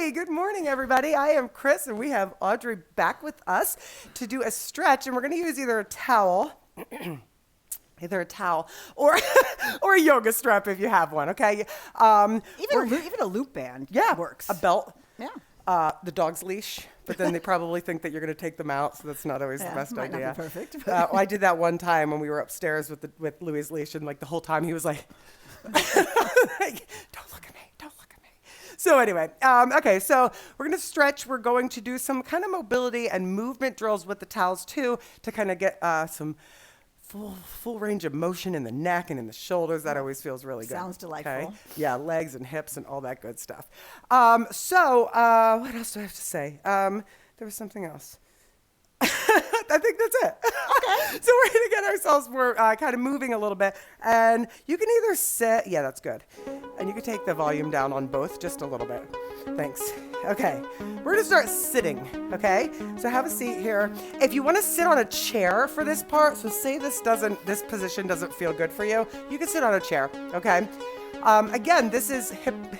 Hey, good morning, everybody. I am Chris, and we have Audrey back with us to do a stretch, and we're going to use either a towel, or or a yoga strap if you have one. Okay. Even a loop band. Works. A belt. Yeah. The dog's leash, but then they probably think that you're going to take them out, so that's not always the best might idea. Not be perfect. I did that one time when we were upstairs with Louis' leash, and like the whole time he was like, like, don't look at me, don't look at me. So anyway, okay, so we're going to stretch. We're going to do some kind of mobility and movement drills with the towels too to kind of get some full range of motion in the neck and in the shoulders. That always feels really good. Sounds delightful. Okay? Yeah, legs and hips and all that good stuff. What else do I have to say? There was something else. I think that's it. Okay. So we're going to get ourselves more kind of moving a little bit. And you can either sit. Yeah, that's good. And you can take the volume down on both just a little bit. Thanks. Okay. We're going to start sitting. Okay. So have a seat here. If you want to sit on a chair for this part, so say this position doesn't feel good for you, you can sit on a chair. Okay. Again, this is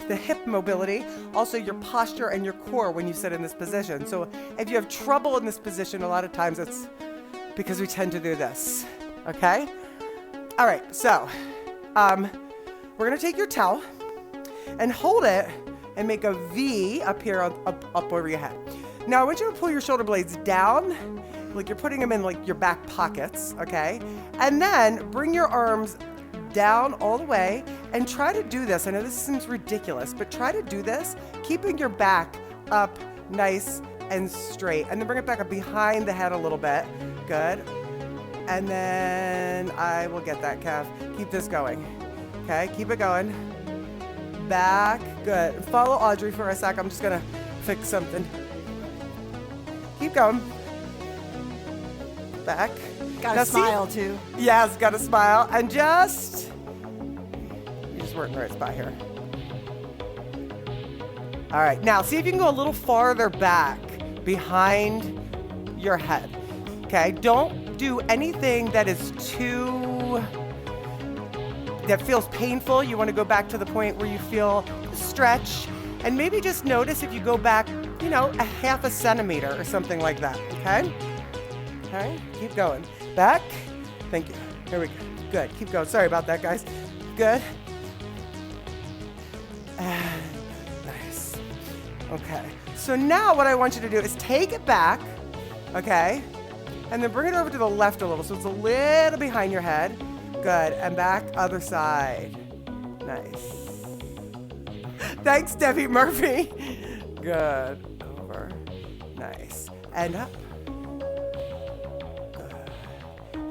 the hip mobility, also your posture and your core when you sit in this position. So if you have trouble in this position, a lot of times it's because we tend to do this, okay? All right, so we're gonna take your towel and hold it and make a V up here up over your head. Now I want you to pull your shoulder blades down, like you're putting them in like your back pockets, okay? And then bring your arms down all the way and try to do this. I know this seems ridiculous, but try to do this, keeping your back up nice and straight. And then bring it back up behind the head a little bit. Good. And then I will get that calf. Keep this going. Okay, keep it going. Back. Good. Follow Audrey for a sec. I'm just going to fix something. Keep going. Back. Got to smile too. Yes, got to smile. And you just weren't in the right spot here. All right, now see if you can go a little farther back behind your head. Okay, don't do anything that feels painful. You want to go back to the point where you feel stretch, and maybe just notice if you go back, a half a centimeter or something like that. Okay. Okay, keep going. Back. Thank you. Here we go. Good. Keep going. Sorry about that, guys. Good. Nice. Okay. So now what I want you to do is take it back, okay? And then bring it over to the left a little, so it's a little behind your head. Good. And back, other side. Nice. Thanks, Debbie Murphy. Good. Over. Nice. And up.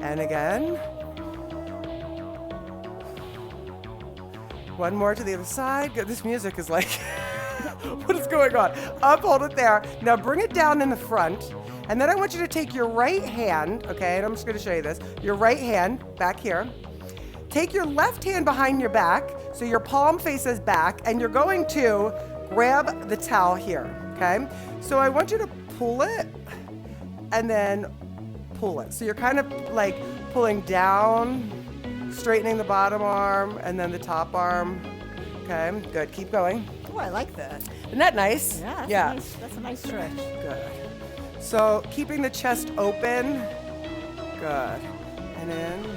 And again. One more to the other side. Good. This music is like, what is going on? Up, hold it there. Now bring it down in the front. And then I want you to take your right hand, okay, and I'm just going to show you this. Your right hand, back here. Take your left hand behind your back, so your palm faces back, and you're going to grab the towel here, okay? So I want you to pull it, and then pull it. So you're kind of like pulling down, straightening the bottom arm and then the top arm. Okay, good. Keep going. Oh, I like that. Isn't that nice? Yeah, that's a nice stretch. Good. So keeping the chest open. Good. And in.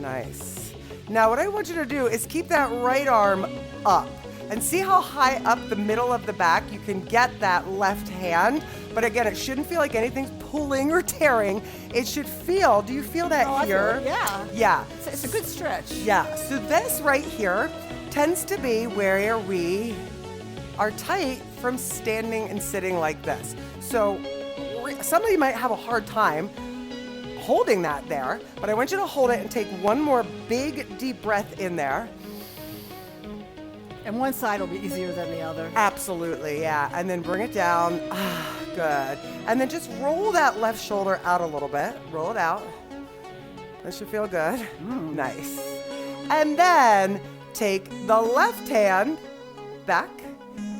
Nice. Now what I want you to do is keep that right arm up. And see how high up the middle of the back you can get that left hand. But again, it shouldn't feel like anything's pulling or tearing. It should feel, do you feel that here? I feel it, yeah. Yeah. It's a good stretch. Yeah. So this right here tends to be where we are tight from standing and sitting like this. So some of you might have a hard time holding that there, but I want you to hold it and take one more big deep breath in there. And one side will be easier than the other. Absolutely, yeah. And then bring it down. Good. And then just roll that left shoulder out a little bit. Roll it out. That should feel good. Nice. And then take the left hand back,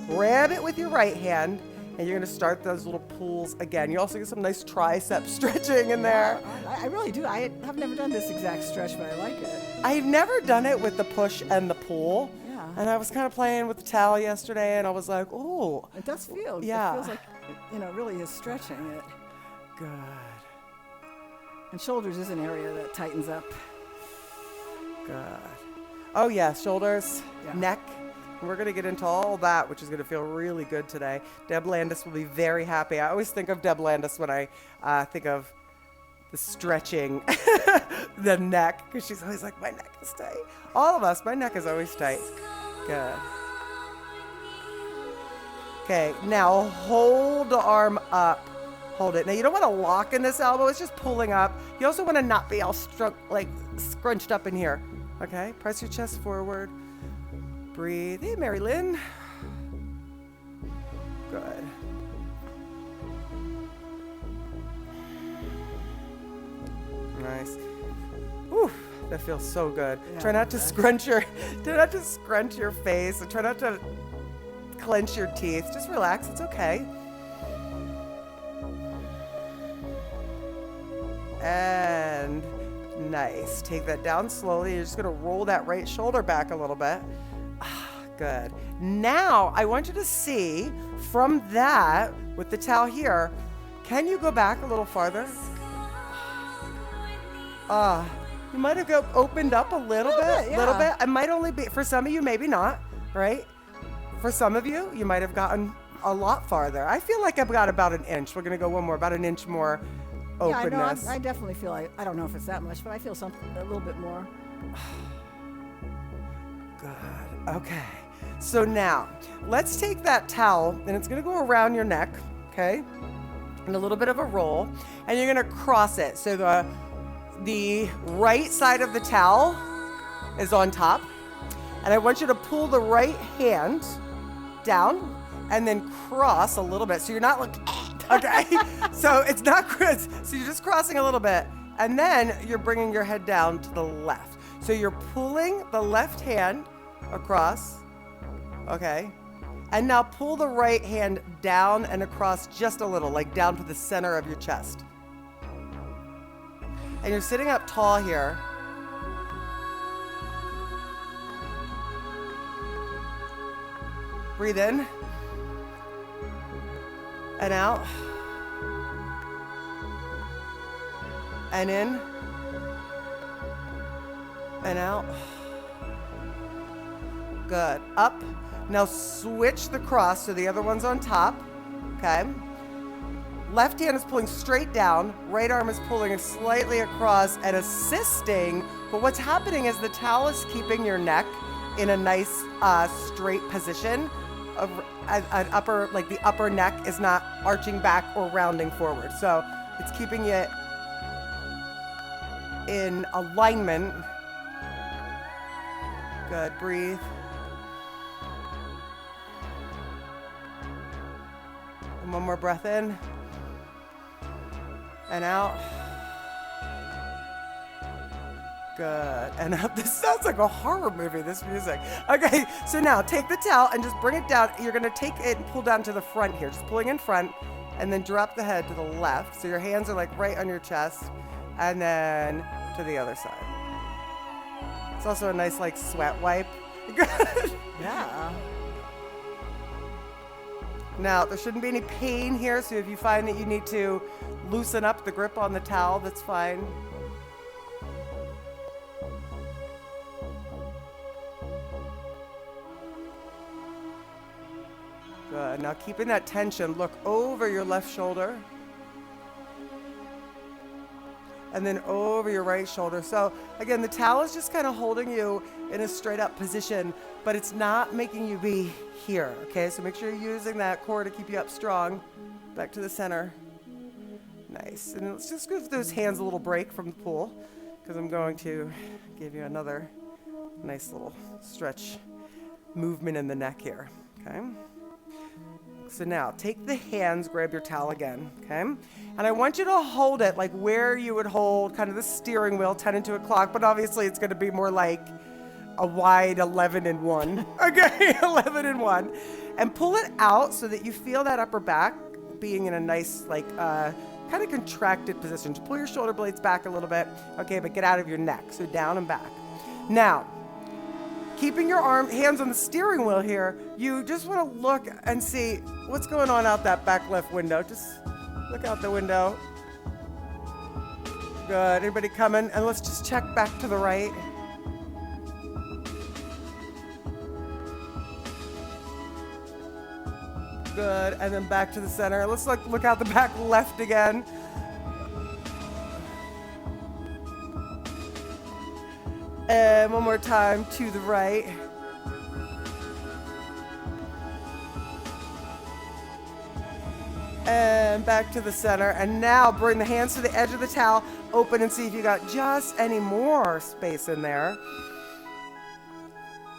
grab it with your right hand, and you're going to start those little pulls again. You also get some nice tricep stretching in there. I really do. I have never done this exact stretch, but I like it. I've never done it with the push and the pull. Yeah. And I was kind of playing with the towel yesterday, and I was like, oh. It does feel. Yeah. It feels like, really is stretching it. Good. And shoulders is an area that tightens up. Good. Oh, yeah, shoulders, Yeah. neck. We're going to get into all that, which is going to feel really good today. Deb Landis will be very happy. I always think of Deb Landis when I think of the stretching, the neck, because she's always like, my neck is tight. All of us, my neck is always tight. Good. Okay, now hold the arm up. Hold it. Now, you don't want to lock in this elbow. It's just pulling up. You also want to not be all scrunched up in here. Okay, press your chest forward. Breathe. Hey, Mary Lynn. Good. Nice. Whew, that feels so good. Yeah, try not to scrunch your face, and try not to clench your teeth. Just relax. It's okay. And nice. Take that down slowly. You're just going to roll that right shoulder back a little bit. Good. Now, I want you to see from that, with the towel here, can you go back a little farther? You might have opened up a little bit. Yeah. It might only be, for some of you, maybe not, right? For some of you, you might have gotten a lot farther. I feel like I've got about an inch. We're going to go one more, about an inch more openness. Yeah, I definitely feel like, I don't know if it's that much, but I feel something a little bit more. Good. Okay. So now, let's take that towel, and it's going to go around your neck, okay? And a little bit of a roll, and you're going to cross it. So the right side of the towel is on top, and I want you to pull the right hand down and then cross a little bit. So you're not like, okay? So it's not good. So you're just crossing a little bit, and then you're bringing your head down to the left. So you're pulling the left hand across, okay? And now pull the right hand down and across just a little, like down to the center of your chest. And you're sitting up tall here. Breathe in and out. And in and out. Good. Up. Now switch the cross so the other one's on top. Okay. Left hand is pulling straight down. Right arm is pulling slightly across and assisting. But what's happening is the towel is keeping your neck in a nice straight position. The upper neck is not arching back or rounding forward. So it's keeping it in alignment. Good. Breathe. And one more breath in and out. Good. And up. This sounds like a horror movie, this music. Okay, so now take the towel and just bring it down. You're going to take it and pull down to the front here. Just pulling in front and then drop the head to the left. So your hands are like right on your chest and then to the other side. It's also a nice like sweat wipe. Good. Yeah. Now, there shouldn't be any pain here, so if you find that you need to loosen up the grip on the towel, that's fine. Good. Now, keeping that tension, look over your left shoulder. And then over your right shoulder. So, again, the towel is just kind of holding you in a straight up position, but it's not making you be here, okay? So make sure you're using that core to keep you up strong. Back to the center. Nice. And let's just give those hands a little break from the pool, because I'm going to give you another nice little stretch movement in the neck here, okay? So now, take the hands, grab your towel again, okay? And I want you to hold it like where you would hold kind of the steering wheel, 10 into a clock, but obviously it's going to be more like a wide 11 in 1, okay? 11 in 1. And pull it out so that you feel that upper back being in a nice, like, kind of contracted position. Just pull your shoulder blades back a little bit, okay, but get out of your neck, so down and back. Now, keeping your hands on the steering wheel here, you just want to look and see what's going on out that back left window. Just look out the window. Good. Anybody coming? And let's just check back to the right. Good. And then back to the center. Let's look out the back left again. And one more time to the right. And back to the center. And now bring the hands to the edge of the towel. Open and see if you got just any more space in there.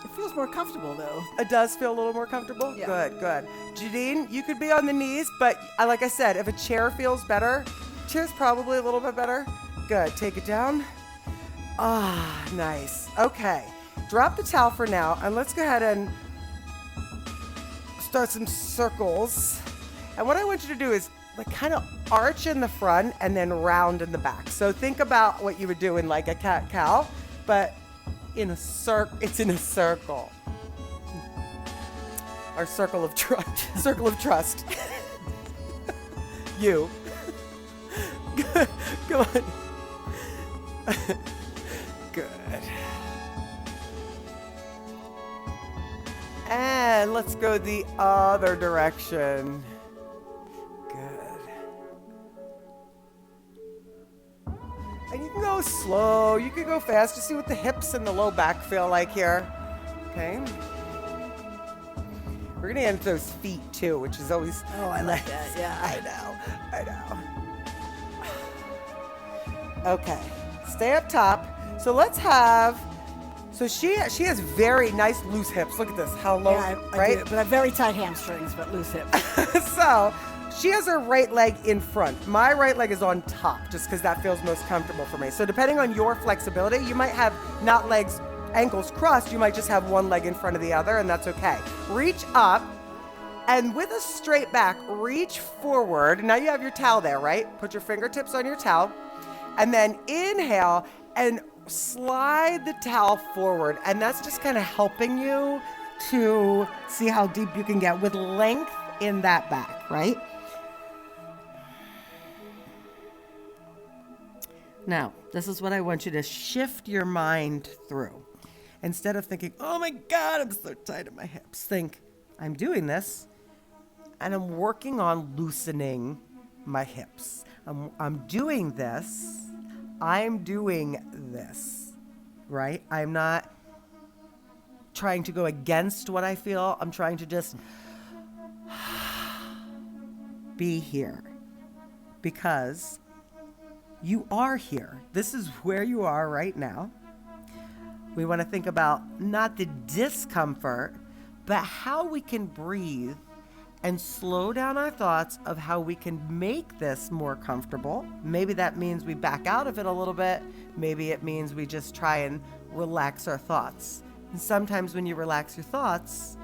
It feels more comfortable, though. It does feel a little more comfortable? Yeah. Good, good. Jadine, you could be on the knees, but like I said, if a chair feels better, chair's probably a little bit better. Good. Take it down. Ah, nice. Okay. Drop the towel for now, and let's go ahead and start some circles. And what I want you to do is like kind of arch in the front and then round in the back. So think about what you would do in like a cat-cow, but in a it's in a circle. Our circle of trust. Circle of trust. You. Good. Come on. Good. And let's go the other direction. Good. And you can go slow, you can go fast, just see what the hips and the low back feel like here. Okay. We're gonna end those feet too, which is always I like that, yeah. I know. Okay. Stay up top. So let's have, so she has very nice loose hips. Look at this, how low, Yeah, I right? do, but I have very tight hamstrings, but loose hips. So she has her right leg in front. My right leg is on top, just because that feels most comfortable for me. So depending on your flexibility, you might have not ankles crossed, you might just have one leg in front of the other, and that's okay. Reach up, and with a straight back, reach forward. Now you have your towel there, right? Put your fingertips on your towel, and then inhale and slide the towel forward. And that's just kind of helping you to see how deep you can get with length in that back, right? Now, this is what I want you to shift your mind through. Instead of thinking, oh my God, I'm so tight at my hips, think, I'm doing this and I'm working on loosening my hips. I'm doing this. I'm doing this, right? I'm not trying to go against what I feel. I'm trying to just be here because you are here. This is where you are right now. We want to think about not the discomfort, but how we can breathe and slow down our thoughts of how we can make this more comfortable. Maybe that means we back out of it a little bit. Maybe it means we just try and relax our thoughts. And sometimes when you relax your thoughts,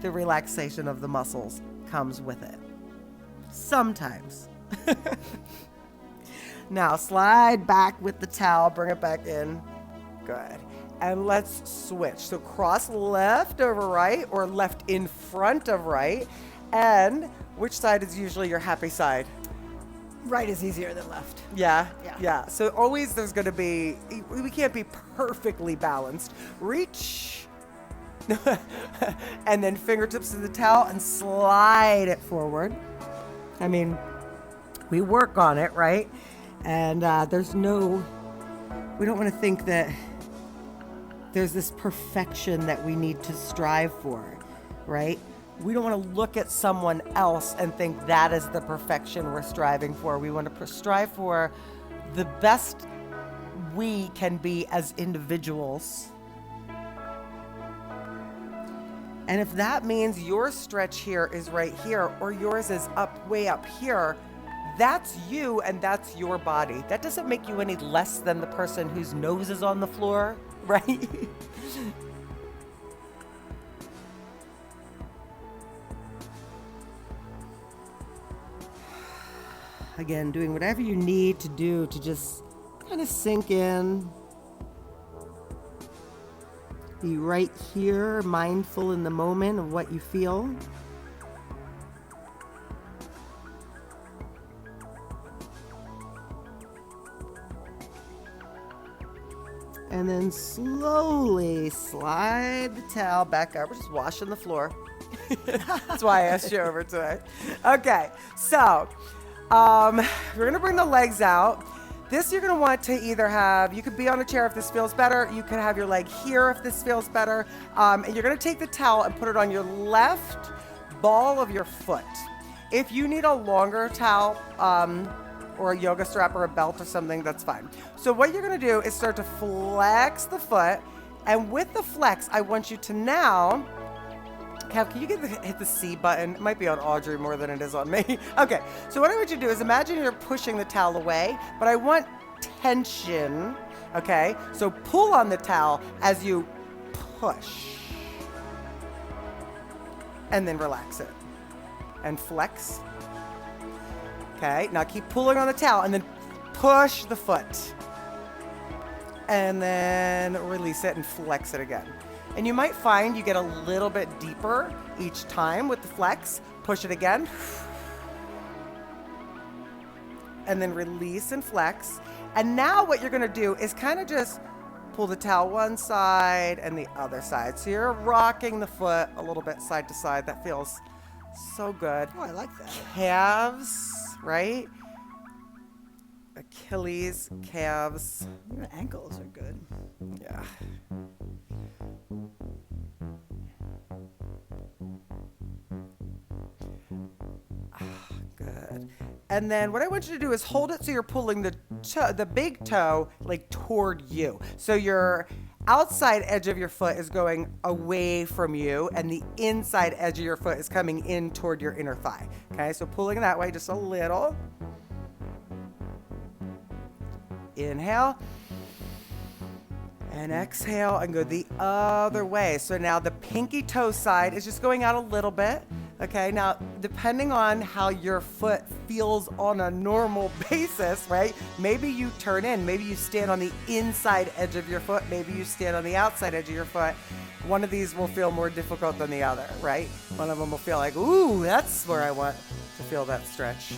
the relaxation of the muscles comes with it. Sometimes. Now slide back with the towel, bring it back in. Good. And let's switch. So cross left over right or left in front of right. And which side is usually your happy side? Right is easier than left. Yeah. Yeah. So always there's going to be, we can't be perfectly balanced. Reach. And then fingertips to the towel and slide it forward. I mean, we work on it, right? And we don't want to think that there's this perfection that we need to strive for, right? We don't want to look at someone else and think that is the perfection we're striving for. We want to strive for the best we can be as individuals. And if that means your stretch here is right here or yours is way up here, that's you and that's your body. That doesn't make you any less than the person whose nose is on the floor, right? Again, doing whatever you need to do to just kind of sink in. Be right here, mindful in the moment of what you feel. And then slowly slide the towel back up. We're just washing the floor. That's why I asked you over today. Okay, so we're gonna bring the legs out. This you're gonna want to either have, you could be on a chair if this feels better. You could have your leg here if this feels better. And you're gonna take the towel and put it on your left ball of your foot. If you need a longer towel, or a yoga strap or a belt or something, that's fine. So what you're gonna do is start to flex the foot, and with the flex, I want you to now, Kev, can you hit the C button? It might be on Audrey more than it is on me. Okay, so what I want you to do is imagine you're pushing the towel away, but I want tension, okay? So pull on the towel as you push, and then relax it, and flex. Okay, now keep pulling on the towel and then push the foot. And then release it and flex it again. And you might find you get a little bit deeper each time with the flex. Push it again. And then release and flex. And now what you're gonna do is kind of just pull the towel one side and the other side. So you're rocking the foot a little bit side to side. That feels so good. Oh, I like that. Calves. Right? Achilles, calves. Even ankles are good. Yeah. Good. And then what I want you to do is hold it so you're pulling the big toe like toward you. So your outside edge of your foot is going away from you, and the inside edge of your foot is coming in toward your inner thigh. Okay, so pulling that way just a little. Inhale. And exhale and go the other way. So now the pinky toe side is just going out a little bit. Okay, now depending on how your foot feels on a normal basis, right? Maybe you turn in, maybe you stand on the inside edge of your foot, maybe you stand on the outside edge of your foot. One of these will feel more difficult than the other, right? One of them will feel like, ooh, that's where I want to feel that stretch.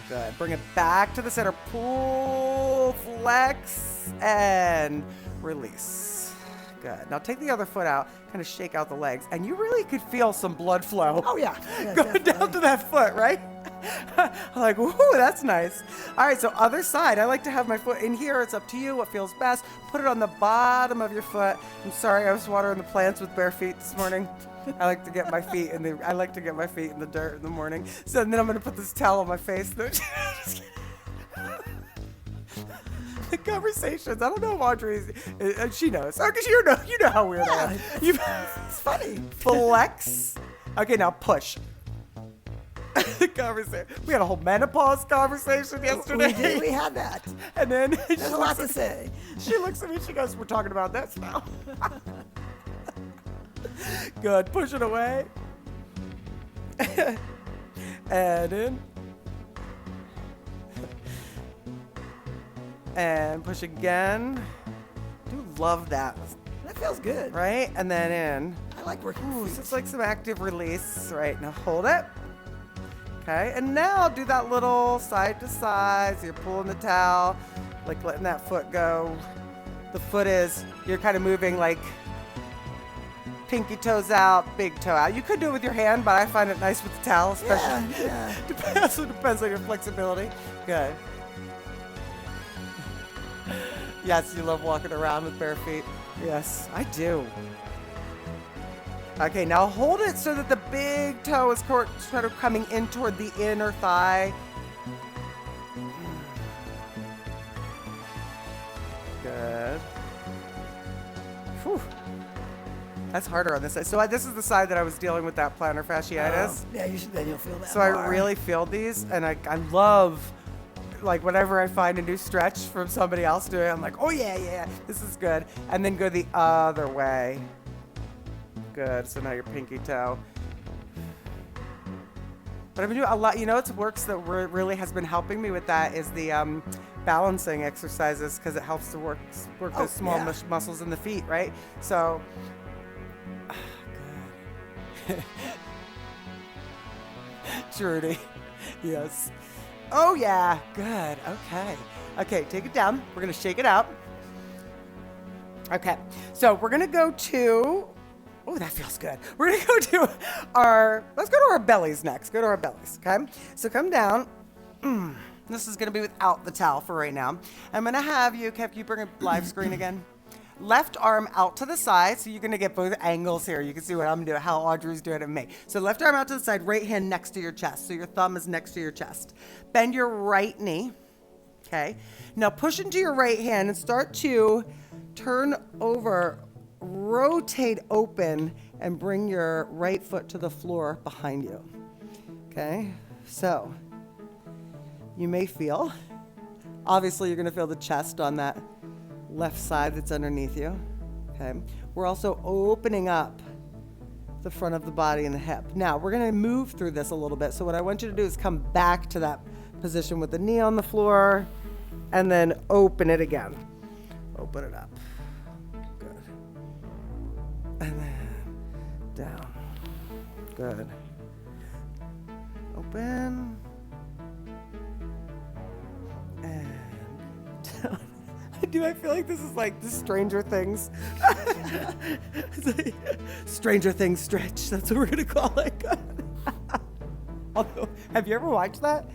Good. Bring it back to the center. Pull, flex, and release. Good. Now take the other foot out, kind of shake out the legs, and you really could feel some blood flow. Oh, yeah. Going down to that foot, right? I'm like, woohoo, that's nice. All right, so other side. I like to have my foot in here. It's up to you what feels best. Put it on the bottom of your foot. I'm sorry, I was watering the plants with bare feet this morning. I like to get my feet in the dirt in the morning. So then I'm gonna put this towel on my face. The conversations. I don't know if Audrey's. She knows. Oh, because you know how weird I am. It's funny. Flex. Okay, now push. Conversation. We had a whole menopause conversation yesterday. We had that. And then There's a lot to say. She looks at me. She goes, "We're talking about this now." Good. Push it away. And in. And push again. I do love that. That feels good. Right? And then in. I like working. Ooh, so it's like some active release. Right, now hold it. Okay, and now do that little side to side. So you're pulling the towel, like letting that foot go. The foot is, you're kind of moving like pinky toes out, big toe out. You could do it with your hand, but I find it nice with the towel, especially. Yeah. Depends on your flexibility. Good. Yes, you love walking around with bare feet. Yes, I do. Okay, now hold it so that the big toe is sort of coming in toward the inner thigh. Good. Whew. That's harder on this side. So this is the side that I was dealing with that plantar fasciitis. Yeah, then you'll feel that. So more. I really feel these, and I love, like, whenever I find a new stretch from somebody else doing it, I'm like, oh yeah, this is good. And then go the other way. Good. So now your pinky toe. But I've been doing a lot. You know, it works that really has been helping me with that is the balancing exercises, because it helps to work those small muscles in the feet, right? So, good. Trudy, yes. Oh yeah, good. Okay, take it down. We're gonna shake it out. Okay, so we're gonna go to. Oh, that feels good. We're gonna go to let's go to our bellies next. Go to our bellies, okay? So come down. This is gonna be without the towel for right now. I'm gonna have you, Kev, can you bring a live screen again? Left arm out to the side, so you're gonna get both angles here. You can see what I'm doing, how Audrey's doing it and me. So left arm out to the side, right hand next to your chest. So your thumb is next to your chest. Bend your right knee, okay? Now push into your right hand and start to turn over, rotate open, and bring your right foot to the floor behind you. Okay, so you may feel, obviously you're gonna feel the chest on that left side that's underneath you. Okay, we're also opening up the front of the body and the hip. Now we're gonna move through this a little bit. So what I want you to do is come back to that position with the knee on the floor and then open it again. Open it up. And then down. Good. Open. And down. I feel like this is like the Stranger Things. It's like Stranger Things stretch. That's what we're going to call it. Although, have you ever watched that?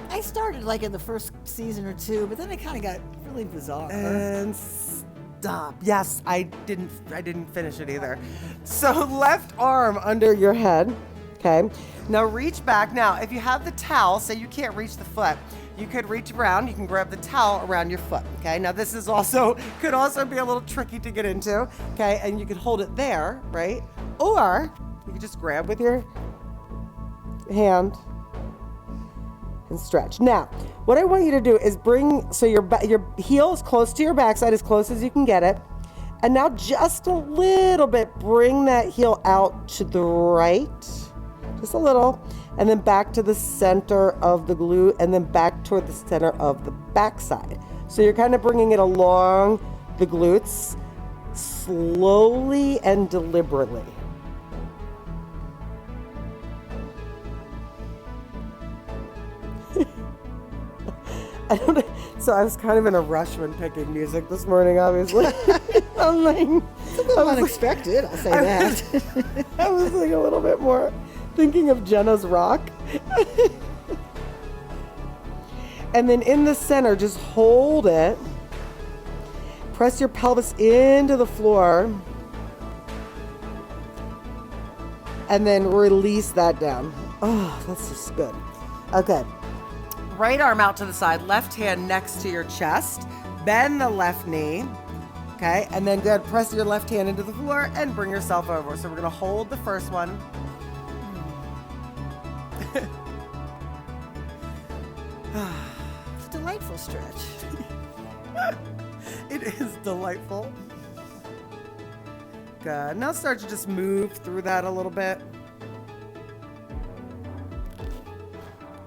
I started like in the first season or two, but then it kind of got really bizarre. And stop. Yes, I didn't finish it either. So left arm under your head. Okay. Now reach back. Now, if you have the towel, say you can't reach the foot, you could reach around. You can grab the towel around your foot. Okay. Now this is could also be a little tricky to get into. Okay. And you could hold it there, right? Or you could just grab with your hand and stretch. Now, what I want you to do is so your heel is close to your backside, as close as you can get it. And now just a little bit, bring that heel out to the right, just a little, and then back to the center of the glute, and then back toward the center of the backside. So you're kind of bringing it along the glutes slowly and deliberately. So I was kind of in a rush when picking music this morning, obviously. I'm like, It's a little unexpected, I'll say that. I was like a little bit more thinking of Jenna's Rock. And then in the center, just hold it. Press your pelvis into the floor. And then release that down. Oh, that's just good. Okay. Right arm out to the side, left hand next to your chest. Bend the left knee. Okay, and then go ahead, press your left hand into the floor and bring yourself over. So we're gonna hold the first one. It's a delightful stretch. It is delightful. Good. Now start to just move through that a little bit.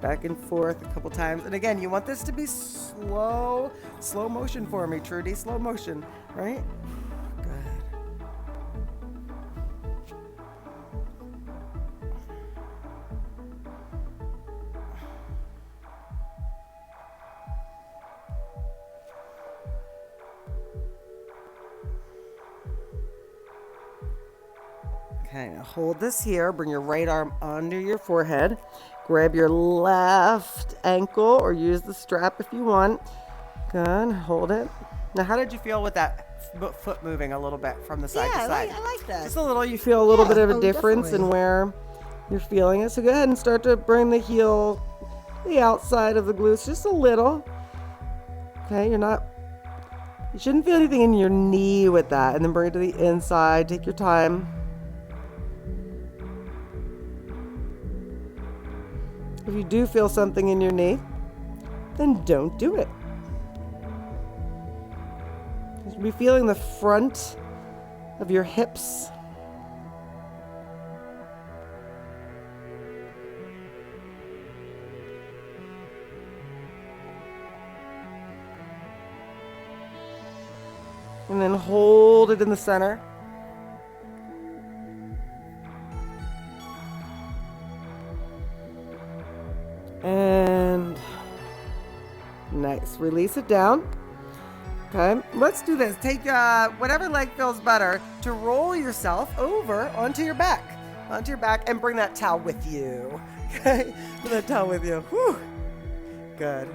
Back and forth a couple times. And again, you want this to be slow motion for me, Trudy. Slow motion, right? Good. Okay, now hold this here. Bring your right arm under your forehead. Grab your left ankle or use the strap if you want. Good, hold it. Now, how did you feel with that foot moving a little bit from the side to side? I like that. Just a little, you feel a little bit of a difference definitely. in where you're feeling it. So go ahead and start to bring the heel to the outside of the glutes, just a little. Okay, you shouldn't feel anything in your knee with that. And then bring it to the inside, take your time. If you do feel something in your knee, then don't do it. You should be feeling the front of your hips. And then hold it in the center. And nice. Release it down. Okay, let's do this. Take whatever leg feels better to roll yourself over onto your back. And bring that towel with you. Okay, bring that towel with you. Whew. Good.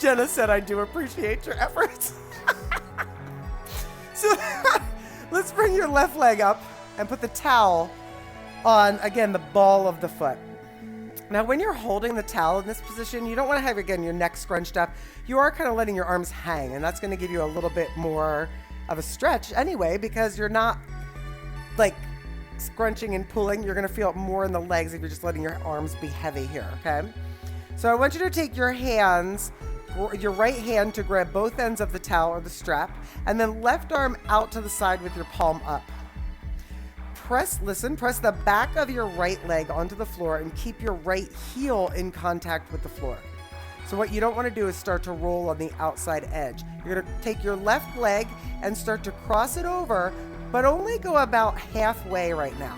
Jenna said, I do appreciate your efforts. So let's bring your left leg up and put the towel on, again, the ball of the foot. Now, when you're holding the towel in this position, you don't want to have, again, your neck scrunched up. You are kind of letting your arms hang, and that's going to give you a little bit more of a stretch anyway, because you're not like scrunching and pulling. You're going to feel it more in the legs if you're just letting your arms be heavy here, okay? So I want you to take your hands, your right hand to grab both ends of the towel or the strap, and then left arm out to the side with your palm up. Press the back of your right leg onto the floor and keep your right heel in contact with the floor. So what you don't want to do is start to roll on the outside edge. You're going to take your left leg and start to cross it over, but only go about halfway right now.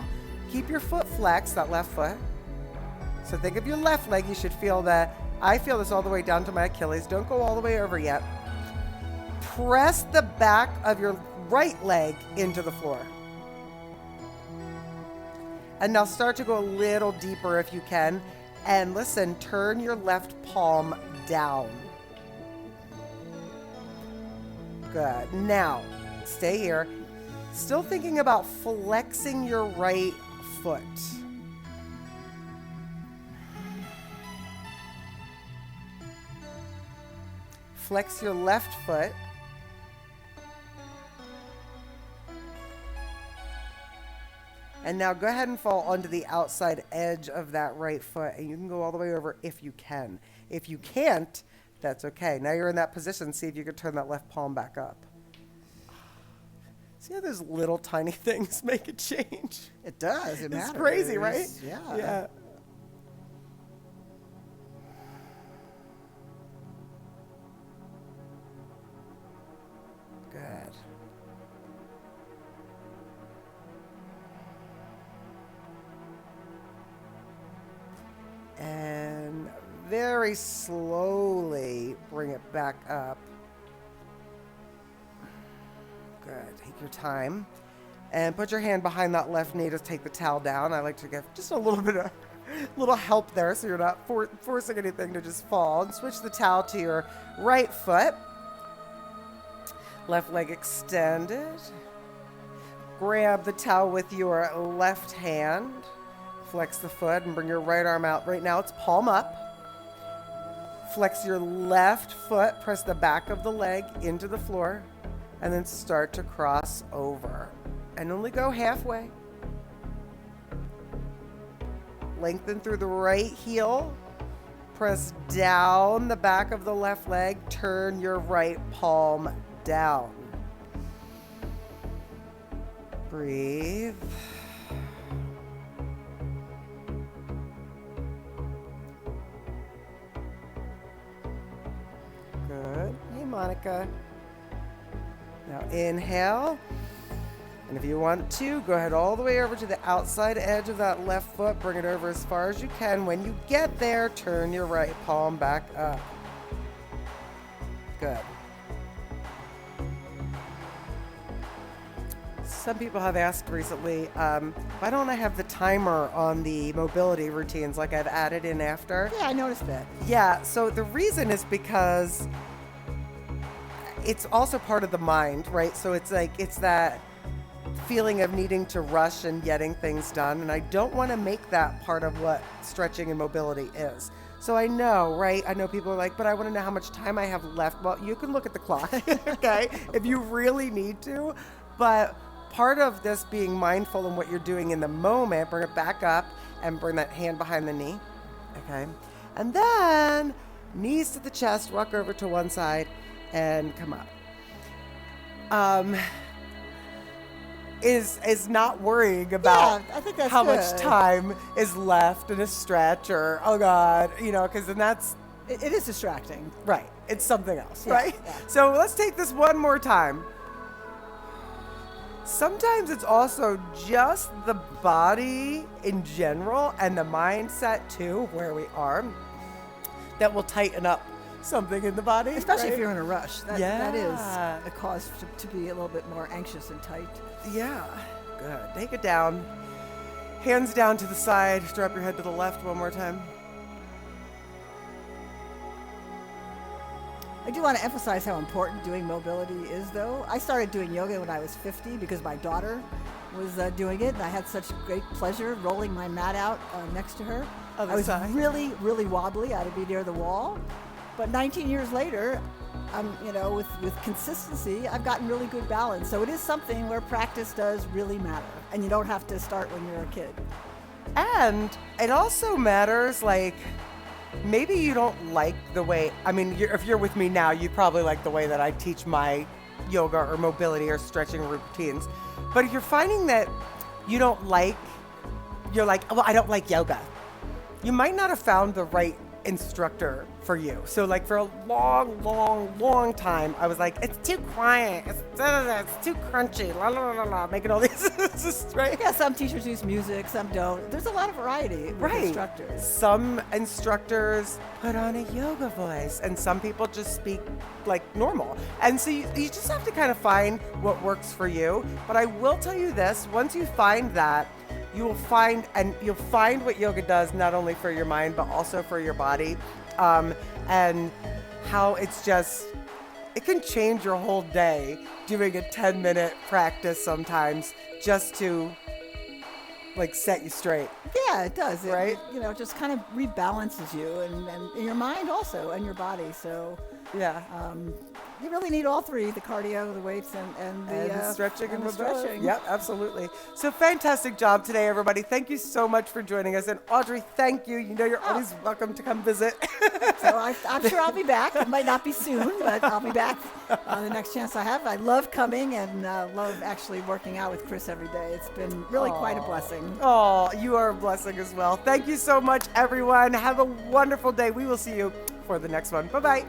Keep your foot flexed, that left foot. So think of your left leg. You should feel that. I feel this all the way down to my Achilles. Don't go all the way over yet. Press the back of your right leg into the floor. And now start to go a little deeper if you can. And listen, turn your left palm down. Good. Now, stay here. Still thinking about flexing your right foot. Flex your left foot. And now go ahead and fall onto the outside edge of that right foot, and you can go all the way over if you can. If you can't, that's okay. Now you're in that position. See if you can turn that left palm back up. See how those little tiny things make a change? It does. It matters. It's crazy, right? Yeah. Yeah. Good. And very slowly bring it back up. Good. Take your time. And put your hand behind that left knee to take the towel down. I like to give just a little bit of help there so you're not forcing anything to just fall. And switch the towel to your right foot. Left leg extended. Grab the towel with your left hand. Flex the foot and bring your right arm out. Right now it's palm up. Flex your left foot, press the back of the leg into the floor, and then start to cross over. And only go halfway. Lengthen through the right heel. Press down the back of the left leg. Turn your right palm down. Breathe. Good. Hey, Monica. Now inhale. And if you want to, go ahead all the way over to the outside edge of that left foot. Bring it over as far as you can. When you get there, turn your right palm back up. Good. Some people have asked recently, why don't I have the timer on the mobility routines like I've added in after? Yeah, I noticed that. Yeah, so the reason is because it's also part of the mind, right? So it's like, it's that feeling of needing to rush and getting things done. And I don't want to make that part of what stretching and mobility is. So I know, right? I know people are like, but I want to know how much time I have left. Well, you can look at the clock, okay? If you really need to. But part of this being mindful in what you're doing in the moment, bring it back up and bring that hand behind the knee, okay? And then knees to the chest, rock over to one side and come up. Is not worrying about I think that's how good. much time is left in a stretch or, oh God, you know, because then that's It is distracting. Right. It's something else, Yeah, right? yeah. So let's take this one more time. Sometimes it's also just the body in general and the mindset too, where we are, that will tighten up something in the body. Especially if right? you're in a rush. That is Yeah. a cause to be a little bit more anxious and tight. Yeah. Good. Take it down. Hands down to the side. Drop your head to the left one more time. I do want to emphasize how important doing mobility is, though. I started doing yoga when I was 50 because my daughter was doing it, and I had such great pleasure rolling my mat out next to her. Other I was side. really, really wobbly. I had to be near the wall. But 19 years later, with consistency, I've gotten really good balance. So it is something where practice does really matter, and you don't have to start when you're a kid. And it also matters, like, maybe you don't like the way, if you're with me now, you probably like the way that I teach my yoga or mobility or stretching routines. But if you're finding that you're like, well, I don't like yoga, you might not have found the right instructor for you. So like for a long time, I was like, it's too quiet, it's too crunchy, la la la la, making all these, it's just, right? Yeah, some teachers use music, some don't. There's a lot of variety with instructors. Some instructors put on a yoga voice, and some people just speak like normal. And so you just have to kind of find what works for you. But I will tell you this, once you find that, you'll find what yoga does, not only for your mind, but also for your body. And how it can change your whole day doing a 10-minute practice sometimes just to like set you straight. Yeah, it does. Right? It just kind of rebalances you and your mind also and your body. So Yeah. you really need all three, the cardio, the weights, and the stretching and the stretching. Yep, absolutely. So fantastic job today, everybody. Thank you so much for joining us. And Audrey, thank you. You know you're always welcome to come visit. So I'm sure I'll be back. It might not be soon, but I'll be back the next chance I have. I love coming and love actually working out with Chris every day. It's been really quite a blessing. Oh, you are a blessing as well. Thank you so much, everyone. Have a wonderful day. We will see you for the next one. Bye-bye.